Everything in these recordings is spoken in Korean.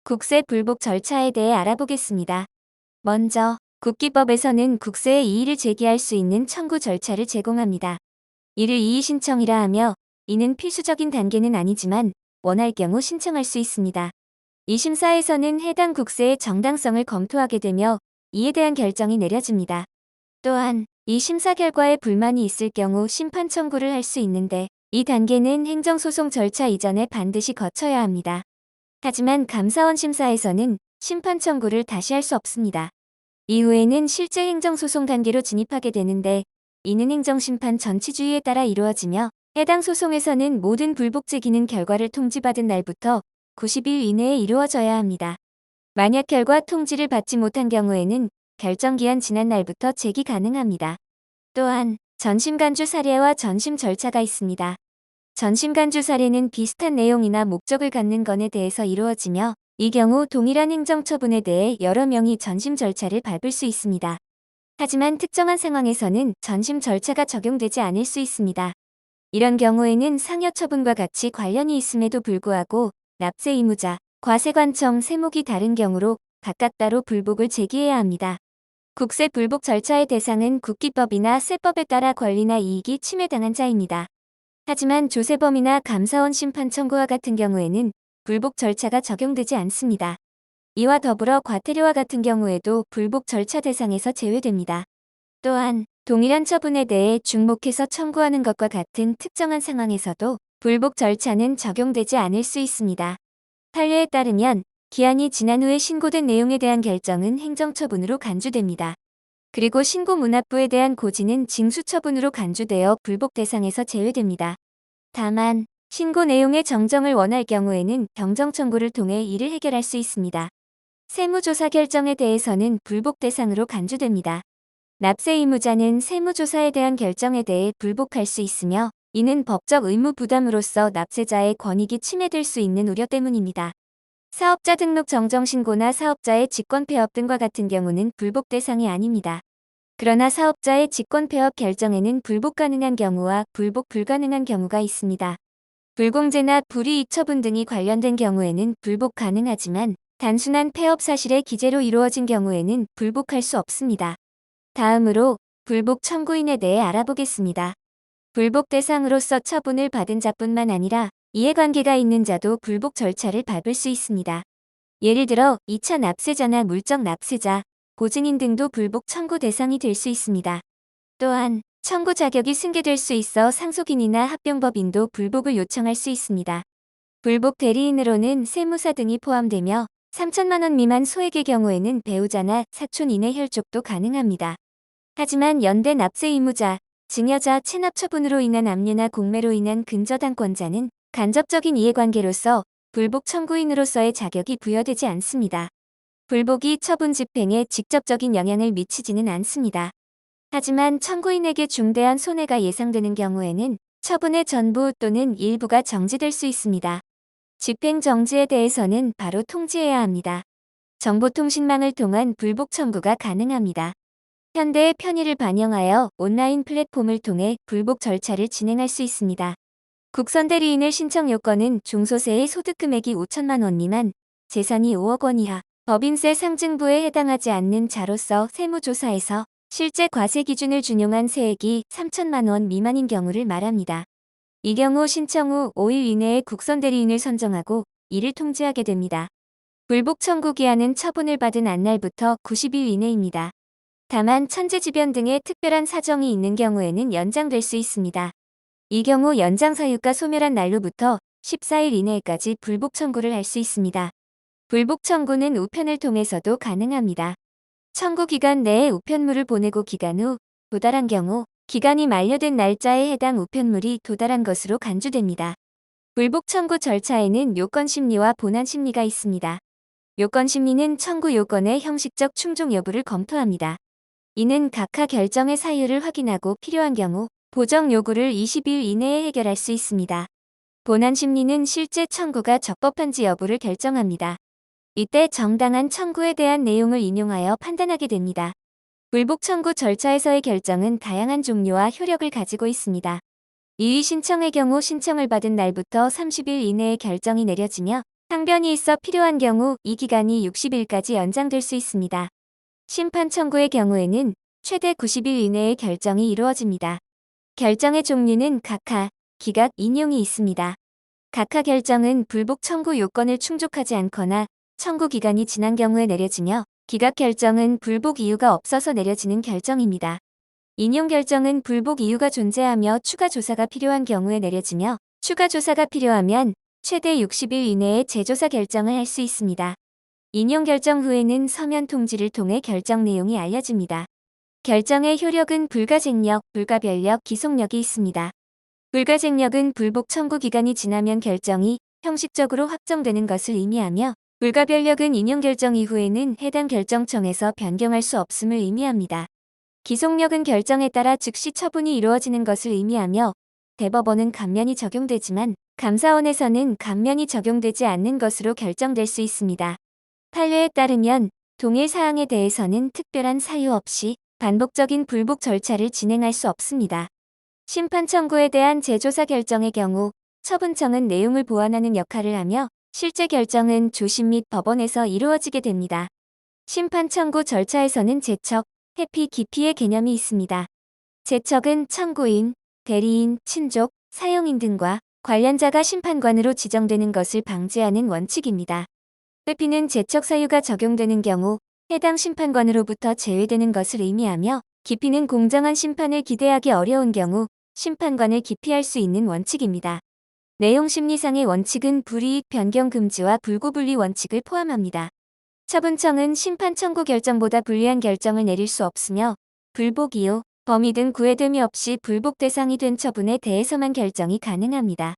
국세 불복 절차에 대해 알아보겠습니다. 먼저, 국기법에서는 국세에 이의를 제기할 수 있는 청구 절차를 제공합니다. 이를 이의 신청이라 하며, 이는 필수적인 단계는 아니지만 원할 경우 신청할 수 있습니다. 이 심사에서는 해당 국세의 정당성을 검토하게 되며 이에 대한 결정이 내려집니다. 또한 이 심사 결과에 불만이 있을 경우 심판 청구를 할 수 있는데, 이 단계는 행정소송 절차 이전에 반드시 거쳐야 합니다. 하지만 감사원 심사에서는 심판 청구를 다시 할 수 없습니다. 이후에는 실제 행정소송 단계로 진입하게 되는데, 이는 행정심판 전치주의에 따라 이루어지며 해당 소송에서는 모든 불복 제기는 결과를 통지받은 날부터 90일 이내에 이루어져야 합니다. 만약 결과 통지를 받지 못한 경우에는 결정기한 지난 날부터 제기 가능합니다. 또한 전심간주 사례와 전심 절차가 있습니다. 전심간주 사례는 비슷한 내용이나 목적을 갖는 건에 대해서 이루어지며, 이 경우 동일한 행정처분에 대해 여러 명이 전심 절차를 밟을 수 있습니다. 하지만 특정한 상황에서는 전심 절차가 적용되지 않을 수 있습니다. 이런 경우에는 상여 처분과 같이 관련이 있음에도 불구하고 납세 의무자, 과세관청 세목이 다른 경우로 각각 따로 불복을 제기해야 합니다. 국세 불복 절차의 대상은 국기법이나 세법에 따라 권리나 이익이 침해당한 자입니다. 하지만 조세범이나 감사원 심판 청구와 같은 경우에는 불복 절차가 적용되지 않습니다. 이와 더불어 과태료와 같은 경우에도 불복 절차 대상에서 제외됩니다. 또한 동일한 처분에 대해 중복해서 청구하는 것과 같은 특정한 상황에서도 불복 절차는 적용되지 않을 수 있습니다. 판례에 따르면 기한이 지난 후에 신고된 내용에 대한 결정은 행정처분으로 간주됩니다. 그리고 신고문합부에 대한 고지는 징수처분으로 간주되어 불복 대상에서 제외됩니다. 다만 신고 내용의 정정을 원할 경우에는 경정청구를 통해 이를 해결할 수 있습니다. 세무조사 결정에 대해서는 불복 대상으로 간주됩니다. 납세 의무자는 세무조사에 대한 결정에 대해 불복할 수 있으며, 이는 법적 의무 부담으로써 납세자의 권익이 침해될 수 있는 우려 때문입니다. 사업자 등록 정정 신고나 사업자의 직권 폐업 등과 같은 경우는 불복 대상이 아닙니다. 그러나 사업자의 직권 폐업 결정에는 불복 가능한 경우와 불복 불가능한 경우가 있습니다. 불공제나 불이익 처분 등이 관련된 경우에는 불복 가능하지만, 단순한 폐업 사실의 기재로 이루어진 경우에는 불복할 수 없습니다. 다음으로 불복 청구인에 대해 알아보겠습니다. 불복 대상으로서 처분을 받은 자뿐만 아니라 이해관계가 있는 자도 불복 절차를 밟을 수 있습니다. 예를 들어 2차 납세자나 물적 납세자, 보증인 등도 불복 청구 대상이 될 수 있습니다. 또한 청구 자격이 승계될 수 있어 상속인이나 합병법인도 불복을 요청할 수 있습니다. 불복 대리인으로는 세무사 등이 포함되며 3천만 원 미만 소액의 경우에는 배우자나 사촌 이내 혈족도 가능합니다. 하지만 연대 납세 의무자, 증여자 체납 처분으로 인한 압류나 공매로 인한 근저당권자는 간접적인 이해관계로서 불복 청구인으로서의 자격이 부여되지 않습니다. 불복이 처분 집행에 직접적인 영향을 미치지는 않습니다. 하지만 청구인에게 중대한 손해가 예상되는 경우에는 처분의 전부 또는 일부가 정지될 수 있습니다. 집행 정지에 대해서는 바로 통지해야 합니다. 정보통신망을 통한 불복 청구가 가능합니다. 현대의 편의를 반영하여 온라인 플랫폼을 통해 불복 절차를 진행할 수 있습니다. 국선대리인을 신청 요건은 중소세의 소득 금액이 5천만 원 미만, 재산이 5억 원 이하, 법인세 상증부에 해당하지 않는 자로서 세무조사에서 실제 과세 기준을 준용한 세액이 3천만 원 미만인 경우를 말합니다. 이 경우 신청 후 5일 이내에 국선대리인을 선정하고 이를 통지하게 됩니다. 불복 청구 기한은 처분을 받은 안날부터 90일 이내입니다. 다만 천재지변 등의 특별한 사정이 있는 경우에는 연장될 수 있습니다. 이 경우 연장 사유가 소멸한 날로부터 14일 이내까지 불복 청구를 할 수 있습니다. 불복 청구는 우편을 통해서도 가능합니다. 청구 기간 내에 우편물을 보내고 기간 후 도달한 경우 기간이 만료된 날짜에 해당 우편물이 도달한 것으로 간주됩니다. 불복 청구 절차에는 요건 심리와 본안 심리가 있습니다. 요건 심리는 청구 요건의 형식적 충족 여부를 검토합니다. 이는 각하 결정의 사유를 확인하고 필요한 경우 보정 요구를 20일 이내에 해결할 수 있습니다. 본안 심리는 실제 청구가 적법한지 여부를 결정합니다. 이때 정당한 청구에 대한 내용을 인용하여 판단하게 됩니다. 불복 청구 절차에서의 결정은 다양한 종류와 효력을 가지고 있습니다. 이의 신청의 경우 신청을 받은 날부터 30일 이내에 결정이 내려지며, 항변이 있어 필요한 경우 이 기간이 60일까지 연장될 수 있습니다. 심판 청구의 경우에는 최대 90일 이내에 결정이 이루어집니다. 결정의 종류는 각하, 기각, 인용이 있습니다. 각하 결정은 불복 청구 요건을 충족하지 않거나 청구 기간이 지난 경우에 내려지며, 기각 결정은 불복 이유가 없어서 내려지는 결정입니다. 인용 결정은 불복 이유가 존재하며 추가 조사가 필요한 경우에 내려지며, 추가 조사가 필요하면 최대 60일 이내에 재조사 결정을 할 수 있습니다. 인용 결정 후에는 서면 통지를 통해 결정 내용이 알려집니다. 결정의 효력은 불가쟁력, 불가별력, 기속력이 있습니다. 불가쟁력은 불복 청구 기간이 지나면 결정이 형식적으로 확정되는 것을 의미하며, 불가별력은 인용 결정 이후에는 해당 결정청에서 변경할 수 없음을 의미합니다. 기속력은 결정에 따라 즉시 처분이 이루어지는 것을 의미하며, 대법원은 감면이 적용되지만 감사원에서는 감면이 적용되지 않는 것으로 결정될 수 있습니다. 판례에 따르면 동일 사항에 대해서는 특별한 사유 없이 반복적인 불복 절차를 진행할 수 없습니다. 심판 청구에 대한 재조사 결정의 경우 처분청은 내용을 보완하는 역할을 하며, 실제 결정은 조심 및 법원에서 이루어지게 됩니다. 심판 청구 절차에서는 제척, 회피, 기피의 개념이 있습니다. 제척은 청구인, 대리인, 친족, 사용인 등과 관련자가 심판관으로 지정되는 것을 방지하는 원칙입니다. 회피는 제척 사유가 적용되는 경우 해당 심판관으로부터 제외되는 것을 의미하며, 기피는 공정한 심판을 기대하기 어려운 경우 심판관을 기피할 수 있는 원칙입니다. 내용 심리상의 원칙은 불이익 변경 금지와 불구분리 원칙을 포함합니다. 처분청은 심판 청구 결정보다 불리한 결정을 내릴 수 없으며, 불복 이유, 범위 등 구애됨이 없이 불복 대상이 된 처분에 대해서만 결정이 가능합니다.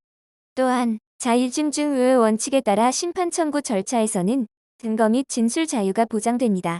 또한 자일증증의의 원칙에 따라 심판 청구 절차에서는 증거 및 진술 자유가 보장됩니다.